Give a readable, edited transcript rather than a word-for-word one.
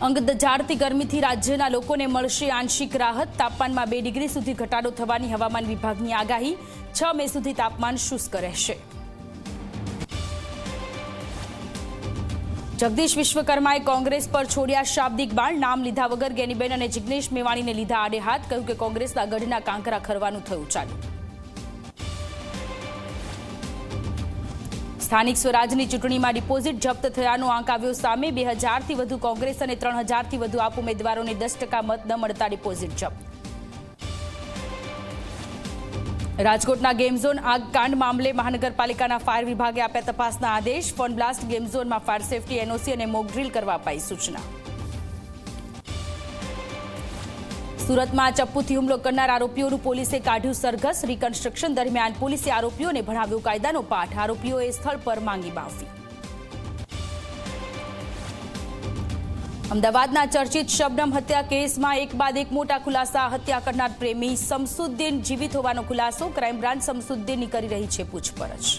અંગ દજાડતી ગરમીથી રાજ્યના લોકોને મળશે આંશિક રાહત. તાપમાનમાં 2 ડિગ્રી સુધી ઘટાડો થવાની હવામાન વિભાગની આગાહી. 6 મે સુધી તાપમાન શુષ્ક રહેશે. જગદીશ વિશ્વકર્માએ કોંગ્રેસ પર છોડ્યા શાબ્દિક બાણ. નામ લીધા વગર ગેનીબેન અને જિગ્નેશ મેવાણીને લીધા આડે હાથ. કહ્યું કે કોંગ્રેસના ગઢના કાંકરા ખરવાનું થયું ચાલુ. સ્થાનિક સ્વરાજની ચૂંટણીમાં ડિપોઝિટ જપ્ત થયાનો આંક આવ્યો સામે. 2000થી વધુ કોંગ્રેસ અને 3000થી વધુ આપ ઉમેદવારોને 10% મત ન મળતા ડિપોઝિટ જપ્ત. રાજકોટના ગેમ ઝોન આગકાંડ મામલે મહાનગરપાલિકાના ફાયર વિભાગે આપ્યા તપાસના આદેશ. ફોન બ્લાસ્ટ ગેમ ઝોનમાં ફાયર સેફટી એનઓસી અને મોક ડ્રીલ કરવા અપાઈ સૂચના. સુરતમાં ચપ્પુથી હુમલો કરનાર આરોપીઓનું પોલીસે કાઢ્યું સરઘસ. રિકન્સ્ટ્રક્શન દરમિયાન પોલીસે આરોપીઓને ભણાવ્યો કાયદાનો પાઠ. આરોપીઓએ સ્થળ પર માંગી માફી. અમદાવાદના ચર્ચિત શબનમ હત્યા કેસમાં એક બાદ એક મોટા ખુલાસા. હત્યા કરનાર પ્રેમી શમસુદ્દીન જીવિત હોવાનો ખુલાસો. ક્રાઇમ બ્રાન્ચ શમસુદ્દીનની કરી રહી છે પૂછપરછ.